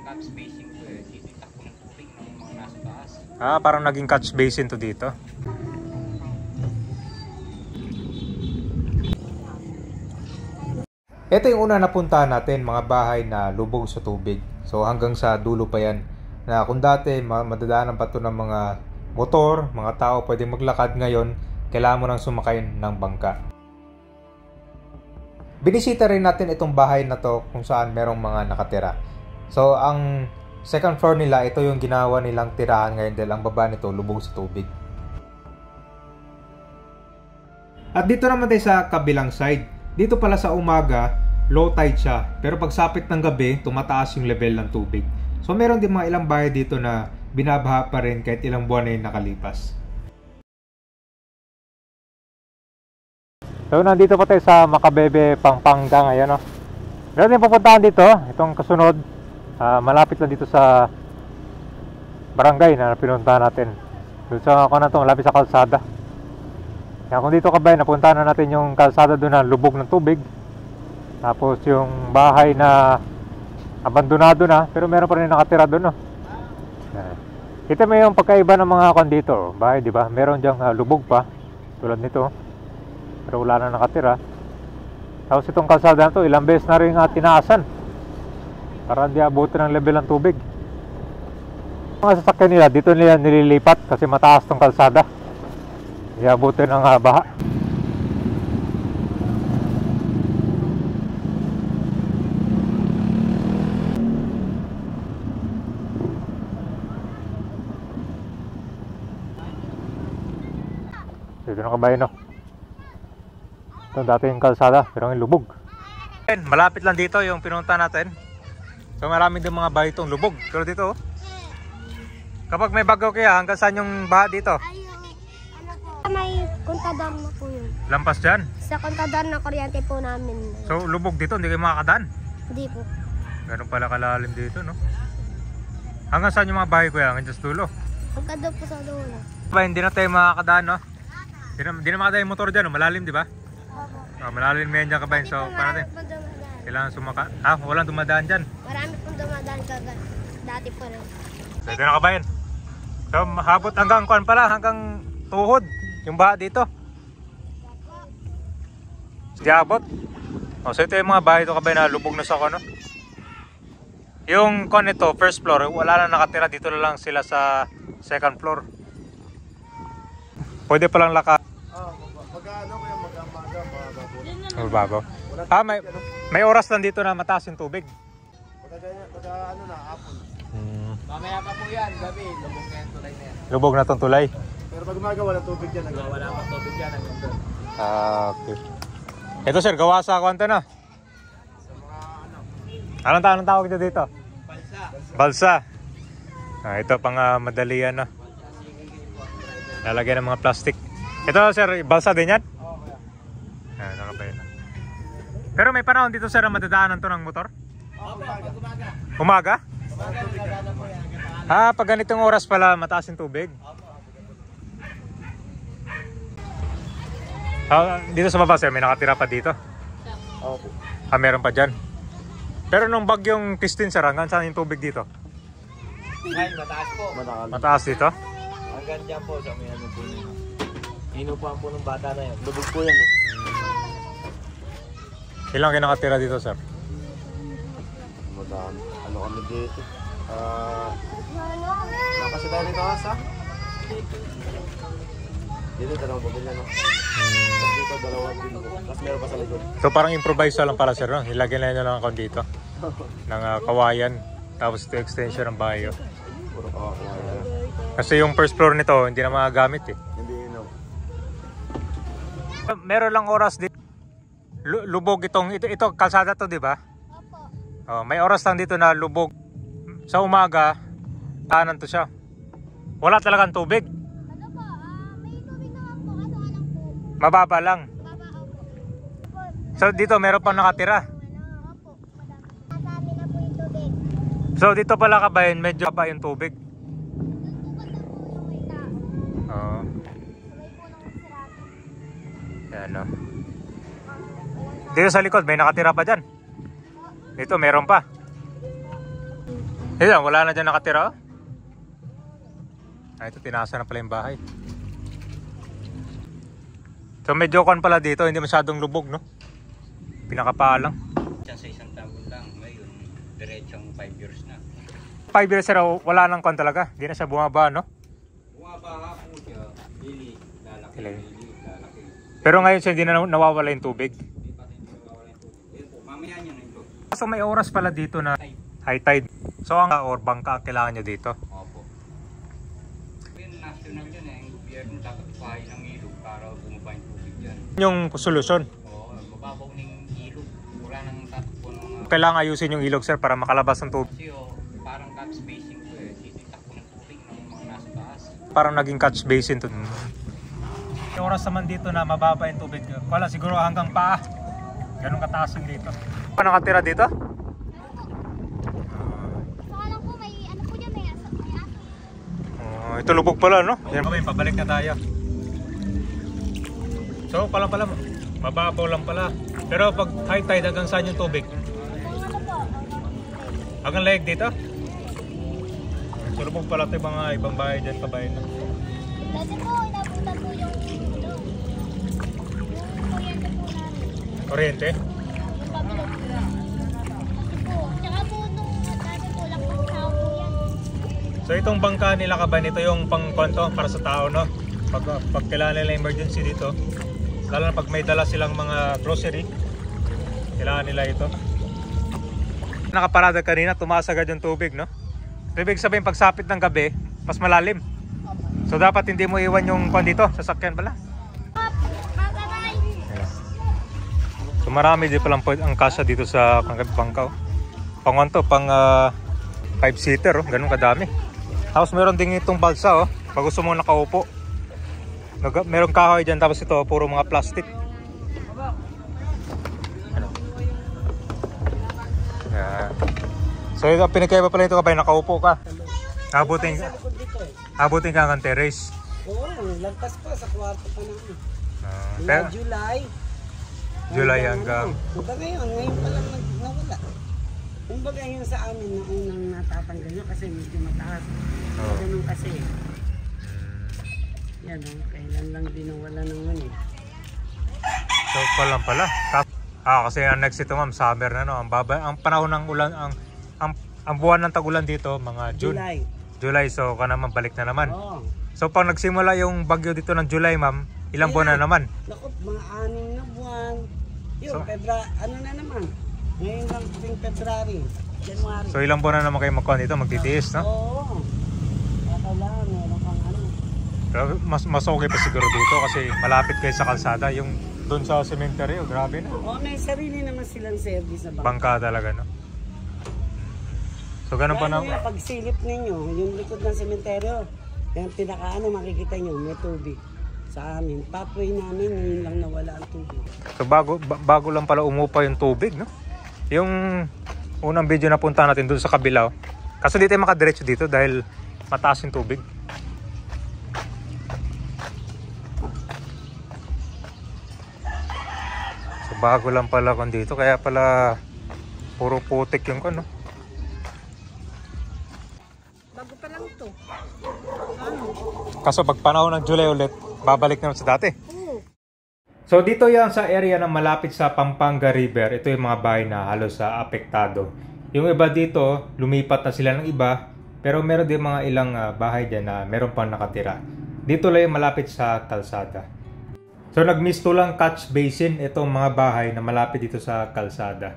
catch basin to eh. Dito yung takbo ng tubig ng mga nasa taas. Ah, parang naging catch basin to dito. Ito yung una napuntahan natin, mga bahay na lubog sa tubig. So hanggang sa dulo pa yan. Na kung dati madadaanan pa ito ng mga motor, mga tao pwedeng maglakad, ngayon kailangan mo nang sumakay ng bangka. Binisita rin natin itong bahay na to kung saan merong mga nakatira. So ang second floor nila, ito yung ginawa nilang tirahan ngayon dahil ang baba nito lubog sa tubig. At dito naman tayo sa kabilang side. Dito pala sa umaga, low tide siya. Pero pagsapit ng gabi, tumataas yung level ng tubig. So meron din mga ilang bahay dito na binabaha pa rin kahit ilang buwan na yung nakalipas. So nandito pa tayo sa Makabebe, Pampanga ngayon. No? Meron din pupuntahan dito. Itong kasunod, malapit lang dito sa barangay na pinuntahan natin. Doon sa malapit sa kalsada. Kaya kung dito ka ba, napuntahan na natin yung kalsada doon na lubog ng tubig. Tapos yung bahay na abandonado na, pero meron pa rin nakatira doon. No? Kita mo yung pagkaiba ng mga kon dito. Bahay, di ba? Meron diyang lubog pa, tulad nito. Pero wala na nakatira. Tapos itong kalsada na to, ilang beses na rin tinaasan para hindi abutin ng level ng tubig. Mga sasakyan nila, dito nila nililipat kasi mataas tong kalsada. Iabutin ang baha. Dito na kabayan, no? Ito dati yung kalsada, pero yung lubog. Malapit lang dito yung pinunta natin. So marami din mga bahay itong lubog. Pero dito, kapag may bagyo kaya, hanggang saan yung baha dito? May kontador na po yun. Lampas dyan? Sa kontador na kuryente po namin. So lubog dito, hindi kayo makakadaan? Hindi po. Ganun pala kalalim dito, no? Hanggang saan yung mga bahay kuya? Hanggang sa dulo? Hanggang doon po sa dulo. Hindi na tayo makakadaan, no? Hindi na makakadaan yung motor dyan, no? Malalim, di ba? Malalim yan dyan kabayan. So paano natin? Kailangan sumaka... walang dumadaan dyan. Marami pong dumadaan kagad. Dati po rin. So ito na kabayan. So habot hanggang kuan pala, hanggang tuhod yung baha dito. Diabot. So ito yung mga bahay ito kabayan na lubog na sa no? Yung kon ito, first floor, wala na nakatira. Dito na lang sila sa second floor. Pwede palang laka. Mag-ano kaya mag-amaga, mababaw. May oras lang dito na mataas yung tubig. Pagka-ano na, hapon. Mamaya pa po yan, gabi. Lubog na yung tulay na yan. Lubog na tong tulay. Pero pag umaga, wala tubig dyan. Wala pa tubig yan hanggang doon. Okay. Ito sir, gawa sa kwanta na. Sa mga ano. Anong tawag nyo dito? Balsa. Balsa. Ito pang madalian na. Lalagyan ng mga plastic. Ito sir, balsa din yan? Oo, kaya. Nakabay na. Pero may panahon dito sir na madadaanan to ng motor? Umaga. Umaga? Pag ganitong oras pala mataas yung tubig. Dito sa baba sir, may nakatira pa dito? Opo. Meron pa dyan. Pero nung bagyong Christine sir, hanggang saan yung tubig dito? Ngayon, mataas po. Mataas dito? Hanggang dyan po sa may ano po nyo. Inupuan po ng bata na yan. Lubog po yan. Ilang kayo nakatira dito sir? Madami. Ano kami dito? Nakasi tayo dito ha? Dito dalawang pamilya, no? Tapos dito dalawang dito. Tapos meron pa sa likod. So parang improvise lang pala sir, no? Ilagyan na nyo lang ako dito ng kawayan. Tapos ito extension ng bahay. Puro kawayan. Kasi yung first floor nito hindi na magagamit eh. Hindi no. Meron lang oras dito. Lubog ito kalsada to, di ba? Opo. May oras lang dito na lubog. Sa umaga, tahanan to siya. Wala talagang tubig. Ano po? May tubig naman po. Kaso alam po. Mababa lang. Baba opo. So dito meron pang nakatira. Opo. Masabi na po yung tubig. So dito pala kabayan, medyo pa yung tubig. Oo. Yan o. Dito sa likod, may nakatira pa dyan. Dito, meron pa. Ayan, wala na dyan nakatira. Ay, ito, tinasa na pala yung bahay. So medyo kon pala dito, hindi masyadong lubog, no? Pinakapaa lang. Sa isang taon lang, ngayon, diretsong 5 years na. 5 years na wala nang kon talaga. Hindi na siya bumaba, no? Bumaba po siya, lili, lalaki, lalaki. Pero ngayon siya hindi na nawawala yung tubig. Hindi pa rin nawawala yung tubig. Yan po, mamaya niya na ito. So may oras pala dito na high tide. So ang or bangka ang kailangan nyo dito. Opo. Yung national yun eh, yung gobyerno dapat pahay ng ilog para bumaba yung tubig dyan. Yung solusyon. Oo, mababaw ng ilog. Wala nang tatakbo ng mga... Kailangan ayusin yung ilog, sir, para makalabas ng tubig. Kasi parang cut spacing ko eh, tititakbo ng tubig ng mga nasa taas. Parang naging catch basin to. Yung oras naman dito na mababa yung tubig. Wala, siguro hanggang paa. Ganun kataas yung dito. Ano nakatira dito? Alam ko may ano po dyan, may aso. Ito lubog pala, no? Yan kami, pabalik na tayo. So, pala, mababaw lang pala. Pero pag high tide, hanggang saan yung tubig? Ano po? Hanggang leg dito? So, lubog pala ito yung mga ibang bahay dyan, kabayan na. Dati po, inabutan po yung ano. Yung kuryente po namin. Oriente? Yung pabilog. Kasi po, tsaka po nung dati po, lakbang tao po yan. So, itong bangka nila kabayan, ito yung pang-konto para sa tao, no? Pag kailangan nila emergency dito, lalo na pag may dala silang mga grocery, kailangan nila ito. Nakaparada kanina, tumaas agad yung tubig, no? So, ibig sabihin, pagsapit ng gabi, mas malalim. So, dapat hindi mo iwan yung kwan dito, sasakyan pala. So, marami din palang ang kasya dito sa bangka. Pang to, pang 5-seater, oh, ganun kadami. Tapos meron din itong balsa, oh, pag gusto mo nakaupo. Merong kahoy dyan, tapos ito, puro mga plastic. Ano? Yeah. So, ito, pinikaiba pala ito kapag nakaupo ka. Abutin ka hanggang terrace. Oo, lagpas pa sa kwarto pa namin. Pero, July hanggang... Kumbaga ngayon pa lang nawala. Kumbaga yun sa amin na unang natatanggal niya kasi medyo mataas. Ganun kasi. Yan o, kailan lang din nawala ng mani. So, lang pala. Kasi ang next ito, ma'am, summer na, no? Ang panahon ng ulan, ang buwan ng tag-ulan dito, mga June. July, so ka naman, balik na naman. Oo. So, pag nagsimula yung bagyo dito ng July, ma'am, ilang buwan na naman? Naku, mga 6 na buwan. Yun, So, ano na naman. Ngayon lang yung February, January. So, ilang buwan na naman kayo magkuhan dito, magtitiis, no? Oo. Kailangan, meron kang ano. Pero mas okay pa siguro dito kasi malapit kayo sa kalsada. Yung doon sa cemetery, grabe na. Oo, may sarili naman silang service na Bangka talaga, no? So, ganun pa na. Kaya pag silip ninyo, yung likod ng sementeryo, yung pinakaano makikita nyo, may tubig. Sa amin, pathway namin, ngayon lang nawala ang tubig. So, bago lang pala umupa yung tubig, no? Yung unang video na punta natin doon sa kabila, oh. Kaso dito tayo makadiretso dito dahil mataas yung tubig. So, bago lang pala kung dito, kaya pala puro putik yung no? Bago pa lang to. Kaso pag panahon ng July ulit, babalik naman sa dati. So dito yan sa area na malapit sa Pampanga River, ito yung mga bahay na halos apektado. Yung iba dito, lumipat na sila ng iba, pero meron din mga ilang bahay dyan na meron pang nakatira. Dito lang yung malapit sa kalsada. So nagmisto lang catch basin itong mga bahay na malapit dito sa kalsada.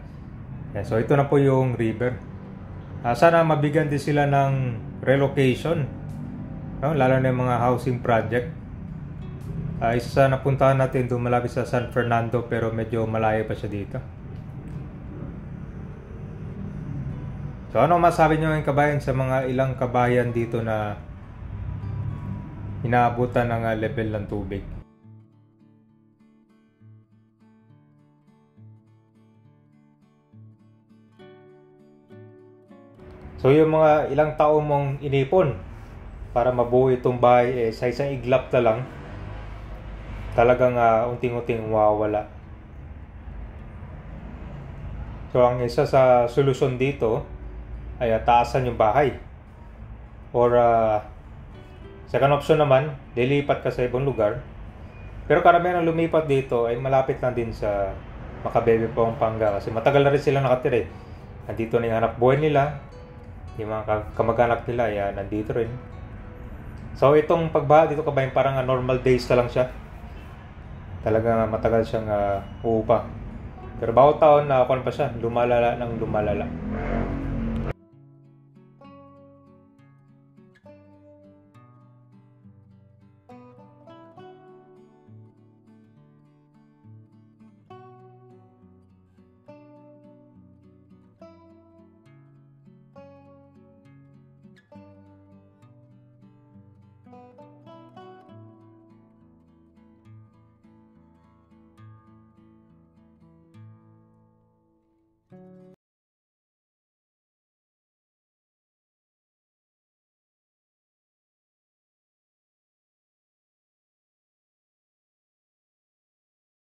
Yan, so ito na po yung river. Sana mabigyan din sila ng relocation, no? Lalo na yung mga housing project. Isa sa napuntahan natin doon malapit sa San Fernando pero medyo malayo pa siya dito. So ano masabi nyo ng kabayan sa mga ilang kabayan dito na inaabutan ng level ng tubig? So yung mga ilang taon mong inipon para mabuo itong bahay, sa isang iglap na lang, talagang unting-unting mawawala. So ang isa sa solusyon dito, ay taasan yung bahay. Or second option naman, lilipat ka sa ibang lugar. Pero karamihan ang lumipat dito ay malapit lang din sa Macabebe, Pampanga kasi matagal na rin silang nakatira. Nandito na yung hanap buhay nila. Yung mga kamag-anak nila ay nandito rin. So itong pagbaha dito kabayan parang normal days na lang siya. Talaga matagal siyang uupa. Pero bawat taon na pa siya, lumalala ng lumalala.